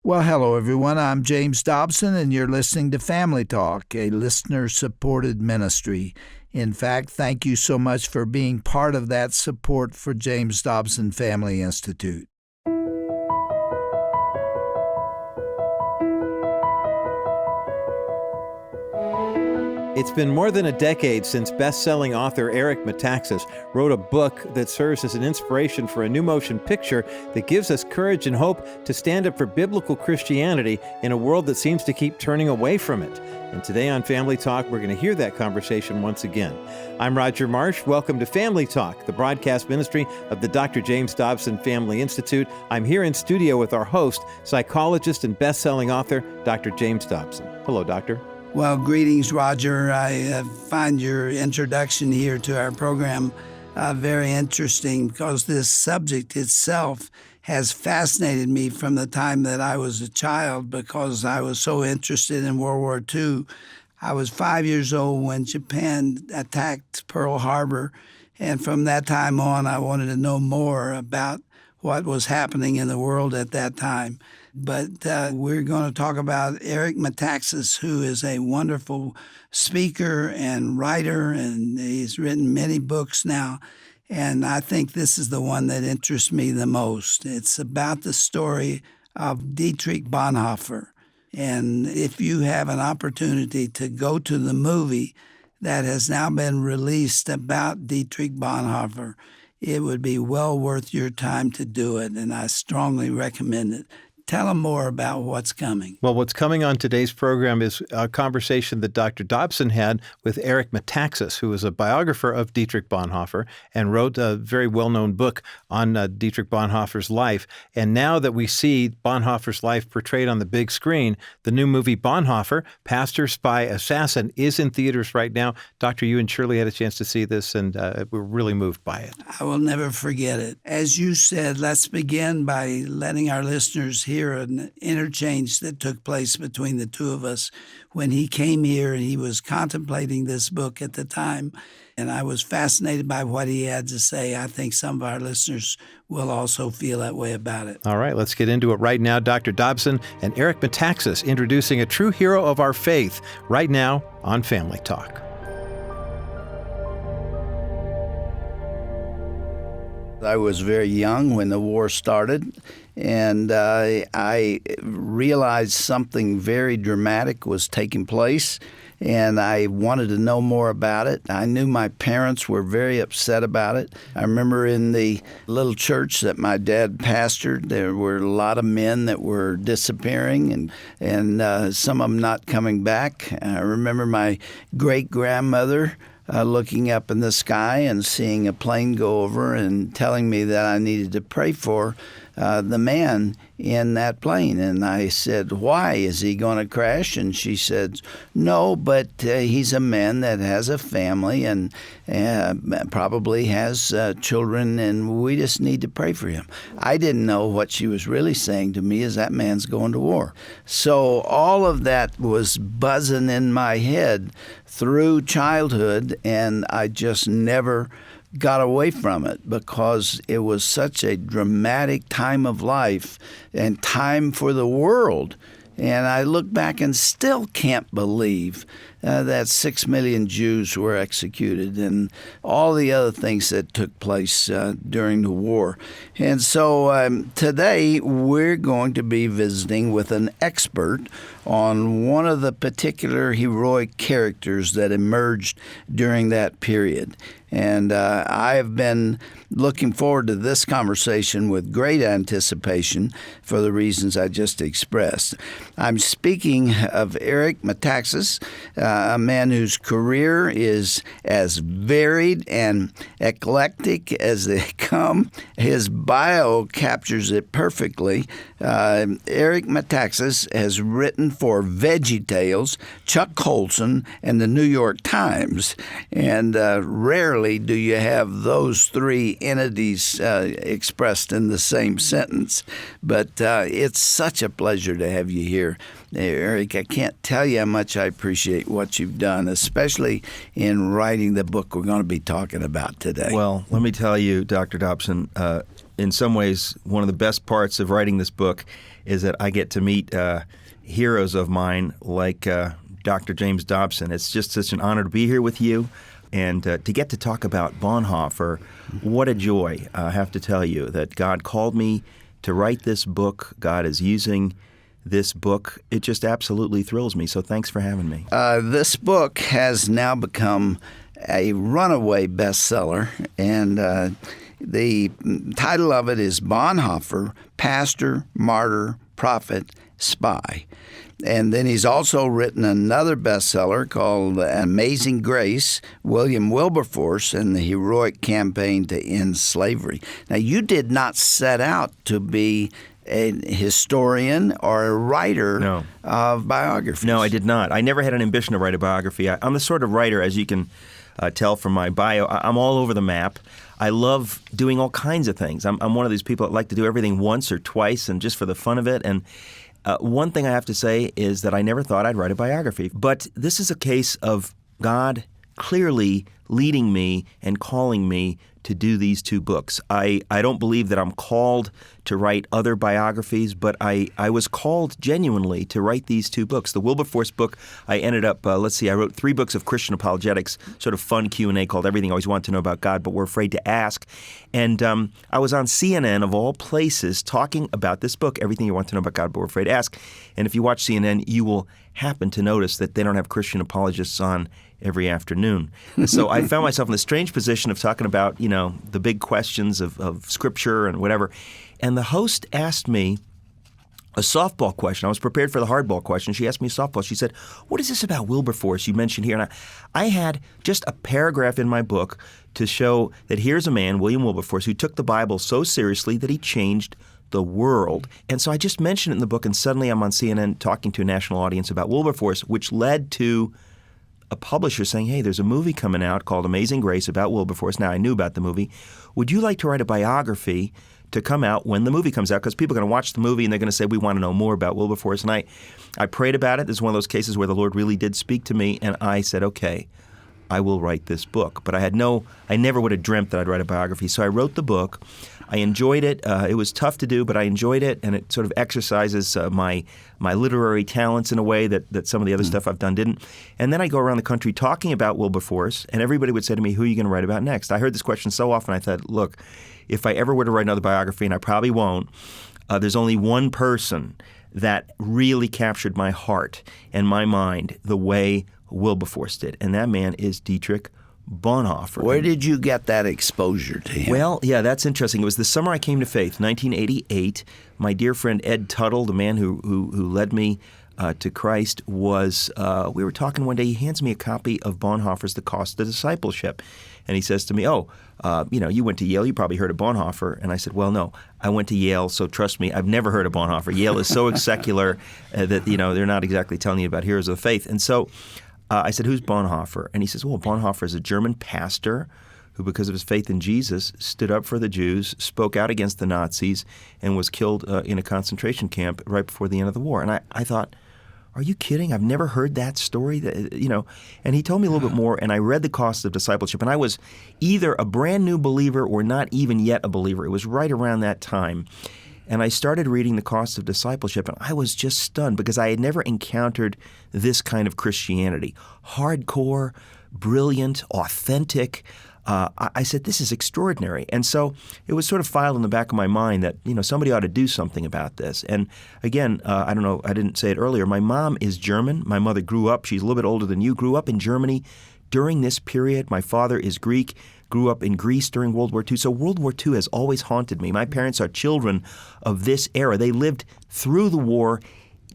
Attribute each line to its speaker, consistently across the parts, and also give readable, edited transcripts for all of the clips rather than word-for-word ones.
Speaker 1: Well, hello, everyone. I'm James Dobson, and you're listening to Family Talk, a listener-supported ministry. In fact, thank you so much for being part of that support for James Dobson Family Institute.
Speaker 2: It's been more than a decade since best-selling author Eric Metaxas wrote a book that serves as an inspiration for a new motion picture that gives us courage and hope to stand up for biblical Christianity in a world that seems to keep turning away from it. And today on Family Talk, we're going to hear that conversation once again. I'm Roger Marsh. Welcome to Family Talk, the broadcast ministry of the Dr. James Dobson Family Institute. I'm here in studio with our host, psychologist and best-selling author, Dr. James Dobson. Hello, Doctor.
Speaker 1: Well, greetings, Roger. I find your introduction here to our program very interesting because this subject itself has fascinated me from the time that I was a child because I was so interested in World War II. I was 5 years old when Japan attacked Pearl Harbor, and from that time on, I wanted to know more about what was happening in the world at that time. But we're going to talk about Eric Metaxas, who is a wonderful speaker and writer, and he's written many books now. And I think this is the one that interests me the most. It's about the story of Dietrich Bonhoeffer. And if you have an opportunity to go to the movie that has now been released about Dietrich Bonhoeffer, it would be well worth your time to do it, and I strongly recommend it. Tell them more about what's coming.
Speaker 2: Well, what's coming on today's program is a conversation that Dr. Dobson had with Eric Metaxas, who is a biographer of Dietrich Bonhoeffer and wrote a very well-known book on Dietrich Bonhoeffer's life. And now that we see Bonhoeffer's life portrayed on the big screen, the new movie Bonhoeffer, Pastor, Spy, Assassin, is in theaters right now. Doctor, you and Shirley had a chance to see this, and we're really moved by it.
Speaker 1: I will never forget it. As you said, let's begin by letting our listeners hear an interchange that took place between the two of us when he came here and he was contemplating this book at the time. And I was fascinated by what he had to say. I think some of our listeners will also feel that way about it.
Speaker 2: All right, let's get into it right now. Dr. Dobson and Eric Metaxas introducing a true hero of our faith right now on Family Talk.
Speaker 3: I was very young when the war started, and I realized something very dramatic was taking place, and I wanted to know more about it. I knew my parents were very upset about it. I remember in the little church that my dad pastored, there were a lot of men that were disappearing and some of them not coming back. I remember my great-grandmother looking up in the sky and seeing a plane go over and telling me that I needed to pray for the man in that plane. And I said, why? Is he going to crash? And she said, no, but he's a man that has a family and probably has children, and we just need to pray for him. I didn't know what she was really saying to me is that man's going to war. So all of that was buzzing in my head through childhood, and I just never got away from it because it was such a dramatic time of life and time for the world. And I look back and still can't believe that 6 million Jews were executed and all the other things that took place during the war. And so today we're going to be visiting with an expert on one of the particular heroic characters that emerged during that period. And I have been looking forward to this conversation with great anticipation for the reasons I just expressed. I'm speaking of Eric Metaxas, a man whose career is as varied and eclectic as they come. His bio captures it perfectly. Eric Metaxas has written for VeggieTales, Chuck Colson, and the New York Times. And rarely do you have those three entities expressed in the same sentence. But it's such a pleasure to have you here, Eric. I can't tell you how much I appreciate what you've done, especially in writing the book we're going to be talking about today.
Speaker 4: Well, let me tell you, Dr. Dobson, in some ways, one of the best parts of writing this book is that I get to meet heroes of mine like Dr. James Dobson. It's just such an honor to be here with you and to get to talk about Bonhoeffer. What a joy, I have to tell you, that God called me to write this book. God is using this book. It just absolutely thrills me. So thanks for having me.
Speaker 3: This book has now become a runaway bestseller, and the title of it is Bonhoeffer, Pastor, Martyr, Prophet, Spy. And then he's also written another bestseller called Amazing Grace, William Wilberforce and the Heroic Campaign to End Slavery. Now, you did not set out to be a historian or a writer of biographies.
Speaker 4: No, I did not. I never had an ambition to write a biography. I'm the sort of writer, as you can tell from my bio, I'm all over the map. I love doing all kinds of things. I'm one of these people that like to do everything once or twice and just for the fun of it. And one thing I have to say is that I never thought I'd write a biography. But this is a case of God clearly leading me and calling me to do these two books. I don't believe that I'm called to write other biographies, but I was called genuinely to write these two books. The Wilberforce book, I ended up, I wrote 3 books of Christian apologetics, sort of fun Q&A called Everything I Always Wanted to Know About God, but We're Afraid to Ask. And I was on CNN, of all places, talking about this book, Everything You Want to Know About God, but We're Afraid to Ask. And if you watch CNN, you will happen to notice that they don't have Christian apologists on every afternoon. So I found myself in the strange position of talking about, the big questions of Scripture and whatever. And the host asked me a softball question. I was prepared for the hardball question. She asked me a softball. She said, what is this about Wilberforce you mentioned here? And I had just a paragraph in my book to show that here's a man, William Wilberforce, who took the Bible so seriously that he changed the world. And so I just mentioned it in the book, and suddenly I'm on CNN talking to a national audience about Wilberforce, which led to a publisher saying, hey, there's a movie coming out called Amazing Grace about Wilberforce. Now, I knew about the movie. Would you like to write a biography to come out when the movie comes out? Because people are going to watch the movie and they're going to say, we want to know more about Wilberforce. And I prayed about it. This is one of those cases where the Lord really did speak to me, and I said, okay, I will write this book. But I never would have dreamt that I'd write a biography. So I wrote the book. I enjoyed it. It was tough to do, but I enjoyed it, and it sort of exercises my literary talents in a way that some of the other stuff I've done didn't. And then I go around the country talking about Wilberforce, and everybody would say to me, who are you going to write about next? I heard this question so often, I thought, look, if I ever were to write another biography, and I probably won't, there's only one person that really captured my heart and my mind the way Wilberforce did, and that man is Dietrich Bonhoeffer.
Speaker 3: Where did you get that exposure to him?
Speaker 4: Well, yeah, that's interesting. It was the summer I came to faith, 1988. My dear friend Ed Tuttle, the man who led me to Christ, was, we were talking one day, he hands me a copy of Bonhoeffer's The Cost of Discipleship. And he says to me, you went to Yale, you probably heard of Bonhoeffer. And I said, well, no, I went to Yale, so trust me, I've never heard of Bonhoeffer. Yale is so secular that, they're not exactly telling you about heroes of the faith. And so I said, who's Bonhoeffer? And he says, well, Bonhoeffer is a German pastor who, because of his faith in Jesus, stood up for the Jews, spoke out against the Nazis, and was killed in a concentration camp right before the end of the war. And I thought, are you kidding? I've never heard that story. And he told me a little bit more, and I read The Cost of Discipleship, and I was either a brand new believer or not even yet a believer. It was right around that time. And I started reading The Cost of Discipleship, and I was just stunned because I had never encountered this kind of Christianity. Hardcore, brilliant, authentic. I said, this is extraordinary. And so it was sort of filed in the back of my mind that, somebody ought to do something about this. And again, I don't know, I didn't say it earlier, my mom is German. My mother grew up, she's a little bit older than you, grew up in Germany during this period. My father is Greek, grew up in Greece during World War II. So World War II has always haunted me. My parents are children of this era. They lived through the war,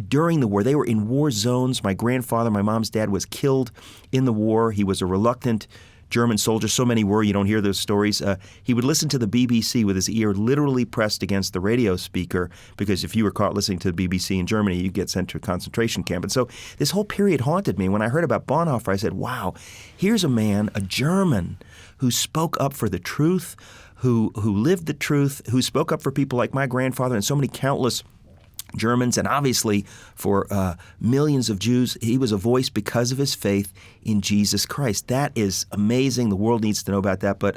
Speaker 4: during the war. They were in war zones. My grandfather, my mom's dad, was killed in the war. He was a reluctant German soldier. So many were, you don't hear those stories. He would listen to the BBC with his ear literally pressed against the radio speaker, because if you were caught listening to the BBC in Germany, you'd get sent to a concentration camp. And so this whole period haunted me. When I heard about Bonhoeffer, I said, wow, here's a man, a German, who spoke up for the truth, who lived the truth, who spoke up for people like my grandfather and so many countless Germans, and obviously for millions of Jews. He was a voice because of his faith in Jesus Christ. That is amazing. The world needs to know about that. But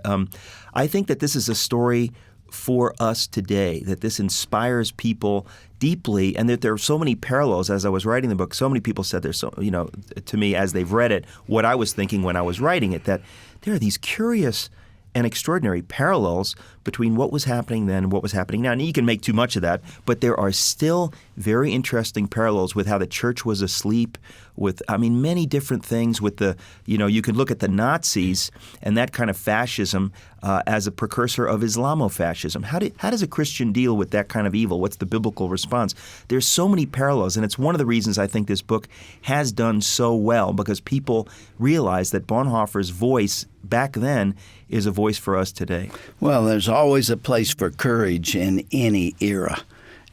Speaker 4: I think that this is a story for us today, that this inspires people deeply, and that there are so many parallels. As I was writing the book, so many people said there's so, to me as they've read it, what I was thinking when I was writing it, that there are these curious and extraordinary parallels between what was happening then and what was happening now. And you can make too much of that, but there are still very interesting parallels with how the church was asleep, with, many different things with the, you could look at the Nazis and that kind of fascism as a precursor of Islamofascism. How does a Christian deal with that kind of evil? What's the biblical response? There's so many parallels, and it's one of the reasons I think this book has done so well, because people realize that Bonhoeffer's voice back then is a voice for us today.
Speaker 3: Well, there's always a place for courage in any era.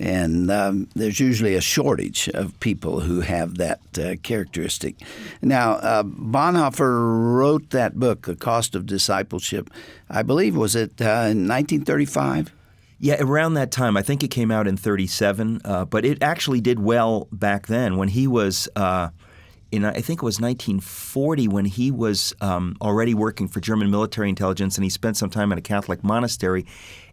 Speaker 3: And there's usually a shortage of people who have that characteristic. Now, Bonhoeffer wrote that book, The Cost of Discipleship, I believe, was it in 1935?
Speaker 4: Yeah, around that time. I think it came out in 1937, but it actually did well back then when he was I think it was 1940 when he was already working for German military intelligence, and he spent some time in a Catholic monastery,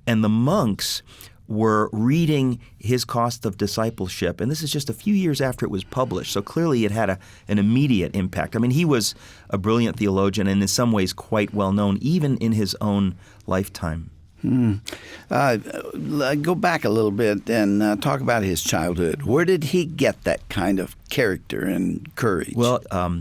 Speaker 4: and the monks were reading his Cost of Discipleship, and this is just a few years after it was published, so clearly it had an immediate impact. He was a brilliant theologian and in some ways quite well known, even in his own lifetime.
Speaker 3: Go back a little bit and talk about his childhood. Where did he get that kind of character and courage?
Speaker 4: Well,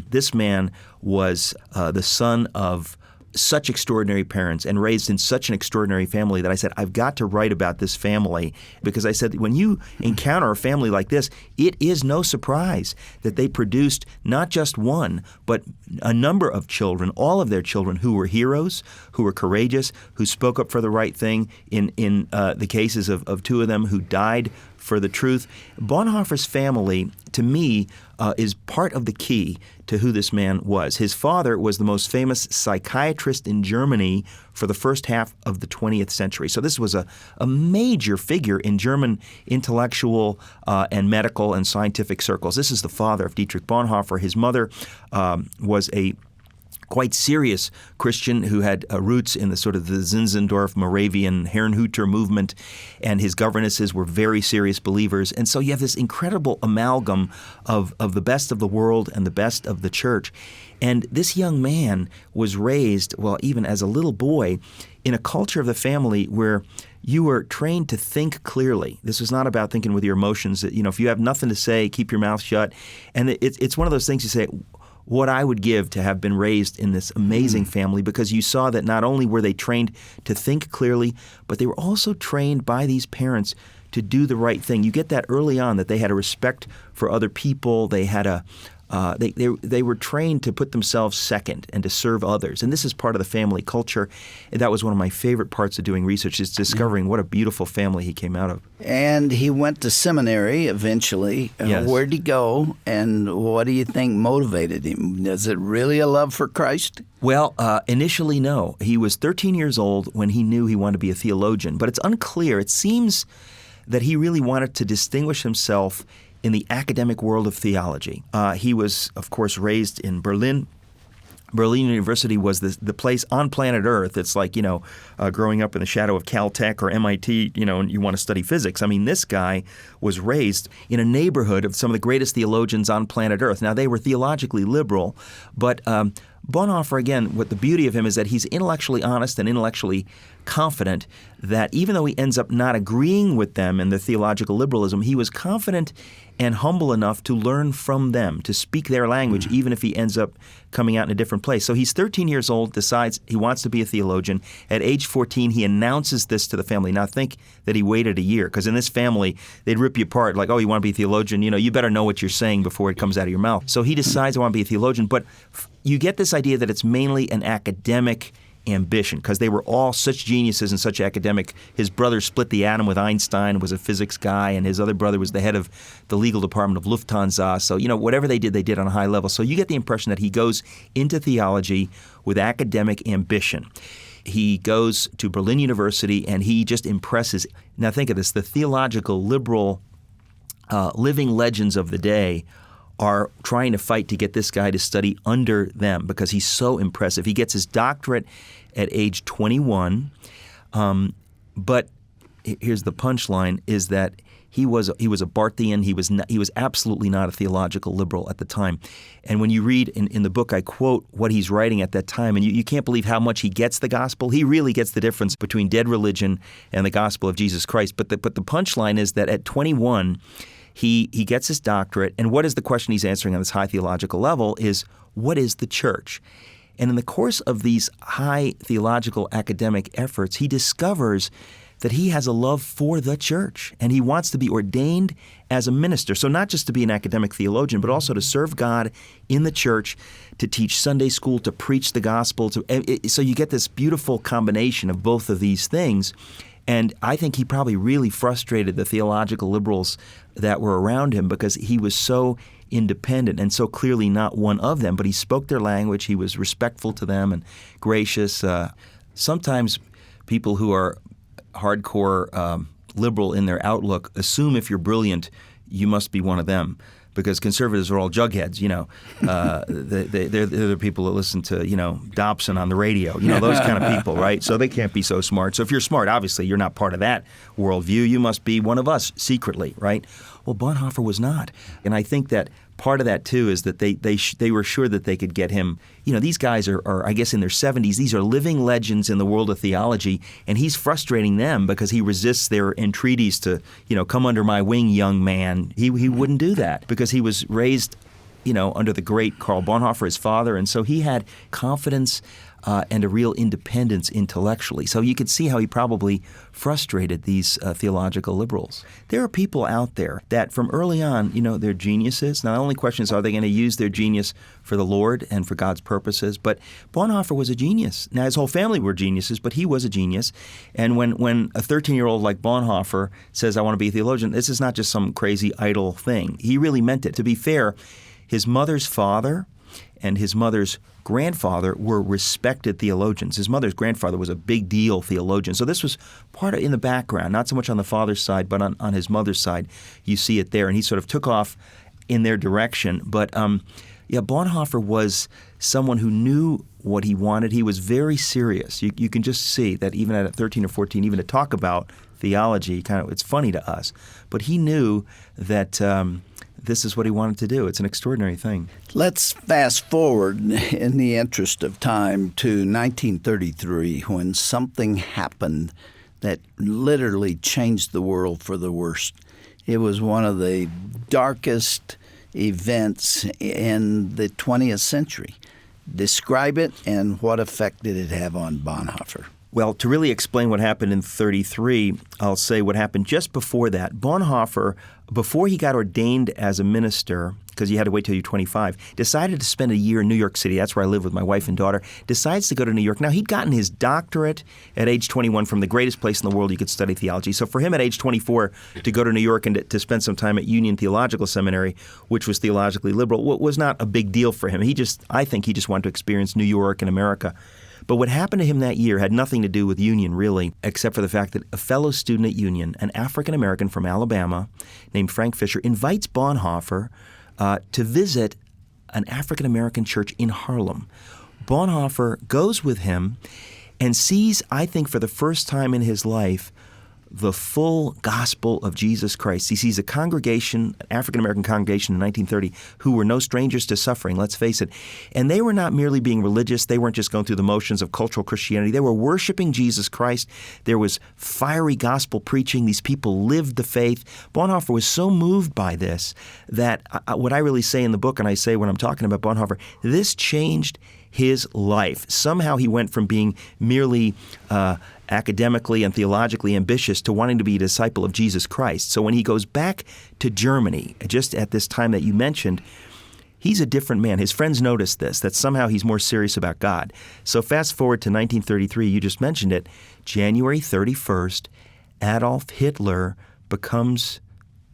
Speaker 4: this man was the son of such extraordinary parents and raised in such an extraordinary family that I said, I've got to write about this family, because I said, when you encounter a family like this, it is no surprise that they produced not just one, but a number of children, all of their children who were heroes, who were courageous, who spoke up for the right thing in the cases of two of them who died for the truth. Bonhoeffer's family, to me, is part of the key to who this man was. His father was the most famous psychiatrist in Germany for the first half of the 20th century. So this was a major figure in German intellectual and medical and scientific circles. This is the father of Dietrich Bonhoeffer. His mother was a quite serious Christian who had roots in the sort of the Zinzendorf, Moravian, Herrnhuter movement, and his governesses were very serious believers. And so you have this incredible amalgam of the best of the world and the best of the church. And this young man was raised, well, even as a little boy, in a culture of the family where you were trained to think clearly. This was not about thinking with your emotions. If you have nothing to say, keep your mouth shut. And it's one of those things you say, what I would give to have been raised in this amazing family, because you saw that not only were they trained to think clearly, but they were also trained by these parents to do the right thing. You get that early on, that they had a respect for other people. They had they were trained to put themselves second and to serve others. And this is part of the family culture. And that was one of my favorite parts of doing research, is discovering what a beautiful family he came out of.
Speaker 3: And he went to seminary eventually.
Speaker 4: Yes.
Speaker 3: Where did he go, and what do you think motivated him? Is it really a love for Christ?
Speaker 4: Well, initially, no. He was 13 years old when he knew he wanted to be a theologian. But it's unclear. It seems that he really wanted to distinguish himself in the academic world of theology. He was, of course, raised in Berlin. Berlin University was the place on planet Earth. It's like, growing up in the shadow of Caltech or MIT, and you want to study physics. This guy was raised in a neighborhood of some of the greatest theologians on planet Earth. Now, they were theologically liberal, but Bonhoeffer, again, what the beauty of him is that he's intellectually honest and intellectually confident, that even though he ends up not agreeing with them in the theological liberalism, he was confident and humble enough to learn from them, to speak their language, even if he ends up coming out in a different place. So he's 13 years old, decides he wants to be a theologian. At age 14, he announces this to the family. Now, think that he waited a year, because in this family, they'd rip you apart, like, oh, you want to be a theologian? You better know what you're saying before it comes out of your mouth. So he decides, I want to be a theologian. But you get this idea that it's mainly an academic ambition, because they were all such geniuses and such academic. His brother split the atom with Einstein, was a physics guy, and his other brother was the head of the legal department of Lufthansa. So, whatever they did on a high level. So you get the impression that he goes into theology with academic ambition. He goes to Berlin University, and he just impresses. Now think of this, the theological liberal living legends of the day are trying to fight to get this guy to study under them, because he's so impressive. He gets his doctorate at age 21. But here's the punchline: is that he was a Barthian. He was absolutely not a theological liberal at the time. And when you read in the book, I quote what he's writing at that time, and you can't believe how much he gets the gospel. He really gets the difference between dead religion and the gospel of Jesus Christ. But the punchline is that at 21, he gets his doctorate, and what is the question he's answering on this high theological level is, what is the church? And in the course of these high theological academic efforts, he discovers that he has a love for the church, and he wants to be ordained as a minister. So not just to be an academic theologian, but also to serve God in the church, to teach Sunday school, to preach the gospel. So you get this beautiful combination of both of these things. And I think he probably really frustrated the theological liberals that were around him because he was so independent and so clearly not one of them. But he spoke their language. He was respectful to them and gracious. Sometimes people who are hardcore liberal in their outlook assume if you're brilliant, you must be one of them, because conservatives are all jugheads. They're the people that listen to Dobson on the radio. Those kind of people, right? So they can't be so smart. So if you're smart, obviously you're not part of that worldview. You must be one of us secretly, right? Well, Bonhoeffer was not, and I think that part of that too is that they were sure that they could get him. These guys are I guess in their 70s. These are living legends in the world of theology, and he's frustrating them because he resists their entreaties to come under my wing, young man. He wouldn't do that because he was raised under the great Karl Bonhoeffer, his father, and so he had confidence and a real independence intellectually. So you could see how he probably frustrated these theological liberals. There are people out there that from early on, they're geniuses. Now, the only question is, are they going to use their genius for the Lord and for God's purposes? But Bonhoeffer was a genius. Now, his whole family were geniuses, but he was a genius. And when a 13-year-old like Bonhoeffer says, I want to be a theologian, this is not just some crazy idle thing. He really meant it. To be fair, his mother's father and his mother's grandfather were respected theologians. His mother's grandfather was a big deal theologian. So this was part of in the background, not so much on the father's side, but on his mother's side. You see it there. And he sort of took off in their direction. But Bonhoeffer was someone who knew what he wanted. He was very serious. You can just see that even at 13 or 14, even to talk about theology, it's funny to us. But he knew that this is what he wanted to do. It's an extraordinary thing.
Speaker 3: Let's fast forward in the interest of time to 1933 when something happened that literally changed the world for the worst. It was one of the darkest events in the 20th century. Describe it, and what effect did it have on Bonhoeffer?
Speaker 4: Well, to really explain what happened in 33, I'll say what happened just before that. Bonhoeffer, before he got ordained as a minister, because you had to wait till you're 25, decided to spend a year in New York City. That's where I live with my wife and daughter. Decides to go to New York. Now, he'd gotten his doctorate at age 21 from the greatest place in the world you could study theology. So for him at age 24 to go to New York and to spend some time at Union Theological Seminary, which was theologically liberal, was not a big deal for him. I think he just wanted to experience New York and America. But what happened to him that year had nothing to do with Union, really, except for the fact that a fellow student at Union, an African-American from Alabama named Frank Fisher, invites Bonhoeffer to visit an African-American church in Harlem. Bonhoeffer goes with him and sees, I think for the first time in his life, the full gospel of Jesus Christ. He sees a congregation, an African-American congregation in 1930, who were no strangers to suffering, let's face it. And they were not merely being religious. They weren't just going through the motions of cultural Christianity. They were worshiping Jesus Christ. There was fiery gospel preaching. These people lived the faith. Bonhoeffer was so moved by this that what I really say in the book, and I say when I'm talking about Bonhoeffer, this changed his life. Somehow he went from being merely academically and theologically ambitious to wanting to be a disciple of Jesus Christ. So when he goes back to Germany, just at this time that you mentioned, he's a different man. His friends notice this, that somehow he's more serious about God. So fast forward to 1933, you just mentioned it, January 31st, Adolf Hitler becomes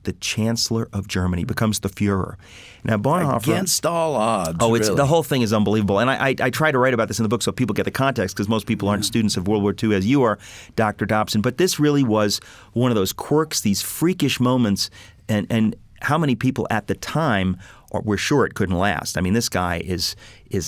Speaker 4: the Chancellor of Germany, becomes the Führer. Now, Bonhoeffer...
Speaker 3: Against all odds,
Speaker 4: really. The whole thing is unbelievable. And I try to write about this in the book so people get the context, because most people aren't students of World War II as you are, Dr. Dobson. But this really was one of those quirks, these freakish moments, and how many people at the time were sure it couldn't last? I mean, this guy he's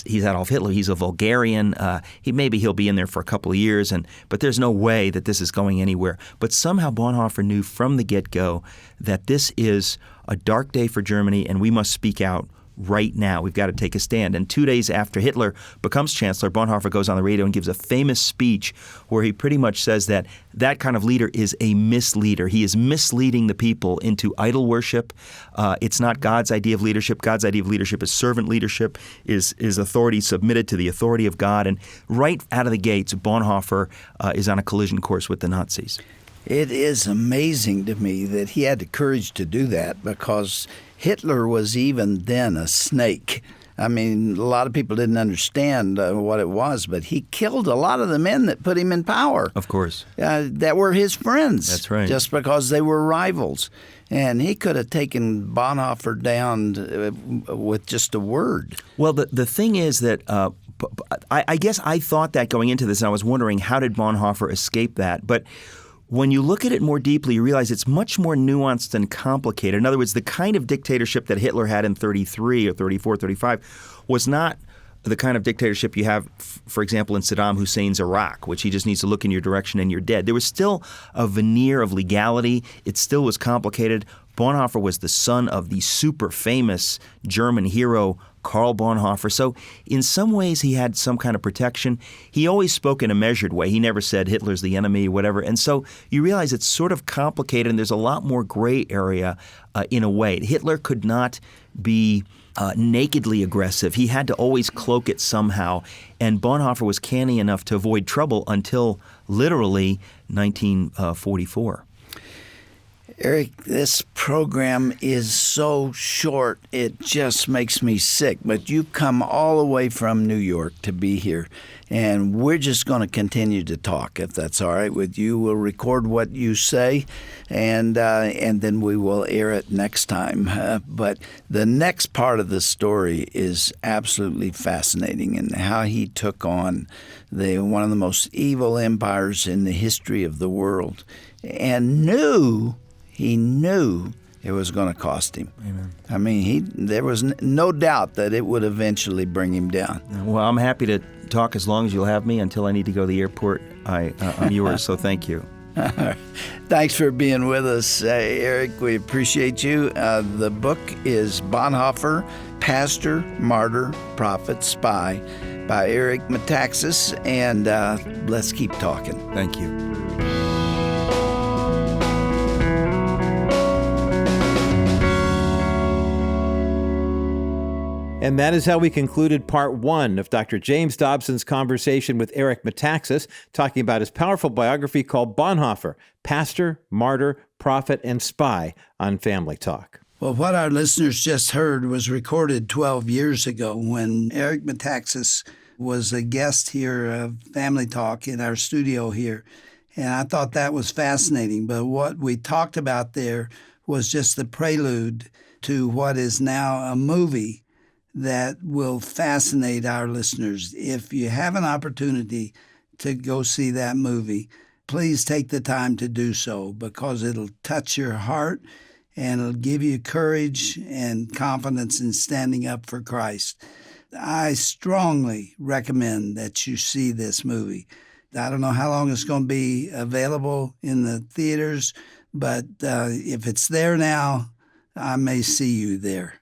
Speaker 4: Adolf Hitler. He's a vulgarian. He'll be in there for a couple of years, but there's no way that this is going anywhere. But somehow Bonhoeffer knew from the get-go that this is a dark day for Germany, and we must speak out right now. We've got to take a stand. And 2 days after Hitler becomes chancellor, Bonhoeffer goes on the radio and gives a famous speech where he pretty much says that kind of leader is a misleader. He is misleading the people into idol worship. It's not God's idea of leadership. God's idea of leadership is servant leadership, is authority submitted to the authority of God. And right out of the gates, Bonhoeffer is on a collision course with the Nazis.
Speaker 3: It is amazing to me that he had the courage to do that, because Hitler was even then a snake. I mean, a lot of people didn't understand what it was, but he killed a lot of the men that put him in power.
Speaker 4: Of course.
Speaker 3: That were his friends.
Speaker 4: That's right. Just
Speaker 3: because they were rivals. And he could have taken Bonhoeffer down with just a word.
Speaker 4: Well, the thing is that I guess I thought that going into this, and I was wondering, how did Bonhoeffer escape that? But when you look at it more deeply, you realize it's much more nuanced and complicated. In other words, the kind of dictatorship that Hitler had in 33 or 34, 35 was not the kind of dictatorship you have, for example, in Saddam Hussein's Iraq, which he just needs to look in your direction and you're dead. There was still a veneer of legality. It still was complicated. Bonhoeffer was the son of the super famous German hero Karl Bonhoeffer. So in some ways he had some kind of protection. He always spoke in a measured way. He never said Hitler's the enemy, whatever. And so you realize it's sort of complicated, and there's a lot more gray area in a way. Hitler could not be nakedly aggressive. He had to always cloak it somehow. And Bonhoeffer was canny enough to avoid trouble until literally 1944.
Speaker 3: Eric, this program is so short, it just makes me sick. But you come all the way from New York to be here, and we're just going to continue to talk, if that's all right with you. We'll record what you say, and then we will air it next time. But the next part of the story is absolutely fascinating, and how he took on one of the most evil empires in the history of the world, and he knew it was going to cost him.
Speaker 4: Amen.
Speaker 3: I mean, there was no doubt that it would eventually bring him down.
Speaker 4: Well, I'm happy to talk as long as you'll have me. Until I need to go to the airport, I'm yours, so thank you.
Speaker 3: Thanks for being with us, Eric. We appreciate you. The book is Bonhoeffer, Pastor, Martyr, Prophet, Spy, by Eric Metaxas, and let's keep talking.
Speaker 4: Thank you.
Speaker 2: And that is how we concluded part one of Dr. James Dobson's conversation with Eric Metaxas, talking about his powerful biography called Bonhoeffer, Pastor, Martyr, Prophet, and Spy on Family Talk.
Speaker 1: Well, what our listeners just heard was recorded 12 years ago when Eric Metaxas was a guest here of Family Talk in our studio here. And I thought that was fascinating. But what we talked about there was just the prelude to what is now a movie that will fascinate our listeners. If you have an opportunity to go see that movie, please take the time to do so, because it'll touch your heart and it'll give you courage and confidence in standing up for Christ. I strongly recommend that you see this movie. I don't know how long it's going to be available in the theaters, but if it's there now, I may see you there.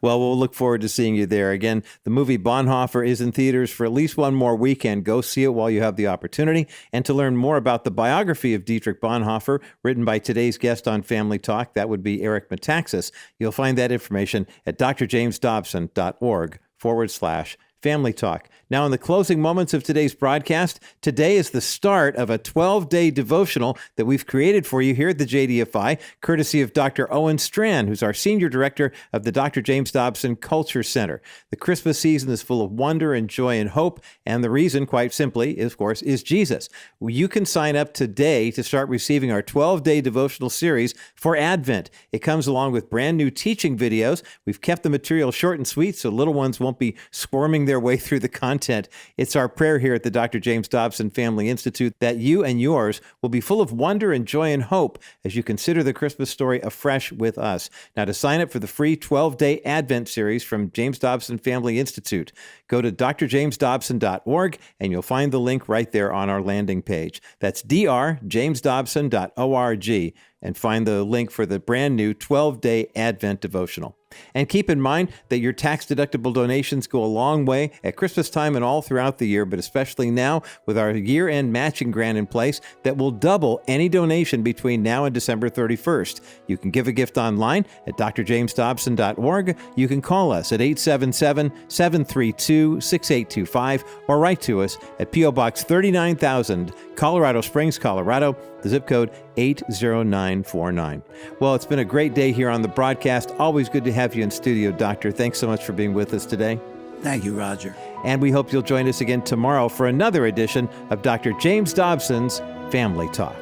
Speaker 2: Well, we'll look forward to seeing you there. Again, the movie Bonhoeffer is in theaters for at least one more weekend. Go see it while you have the opportunity. And to learn more about the biography of Dietrich Bonhoeffer, written by today's guest on Family Talk, that would be Eric Metaxas, you'll find that information at drjamesdobson.org/Family Talk. Now, in the closing moments of today's broadcast, today is the start of a 12-day devotional that we've created for you here at the JDFI, courtesy of Dr. Owen Strand, who's our Senior Director of the Dr. James Dobson Culture Center. The Christmas season is full of wonder and joy and hope, and the reason, quite simply, of course, is Jesus. You can sign up today to start receiving our 12-day devotional series for Advent. It comes along with brand new teaching videos. We've kept the material short and sweet so little ones won't be squirming their their way through the content. It's our prayer here at the Dr. James Dobson Family Institute that you and yours will be full of wonder and joy and hope as you consider the Christmas story afresh with us. Now, to sign up for the free 12-day Advent series from James Dobson Family Institute, go to drjamesdobson.org and you'll find the link right there on our landing page. That's drjamesdobson.org, and find the link for the brand new 12-day Advent devotional. And keep in mind that your tax-deductible donations go a long way at Christmas time and all throughout the year, but especially now with our year-end matching grant in place that will double any donation between now and December 31st. You can give a gift online at drjamesdobson.org. You can call us at 877-732-6825 or write to us at P.O. Box 39,000, Colorado Springs, Colorado, the zip code 80949. Well, it's been a great day here on the broadcast. Always good to have you in studio, Doctor. Thanks so much for being with us today.
Speaker 1: Thank you, Roger.
Speaker 2: And we hope you'll join us again tomorrow for another edition of Dr. James Dobson's Family Talk.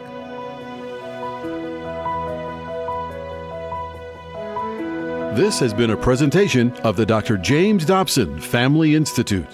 Speaker 5: This has been a presentation of the Dr. James Dobson Family Institute.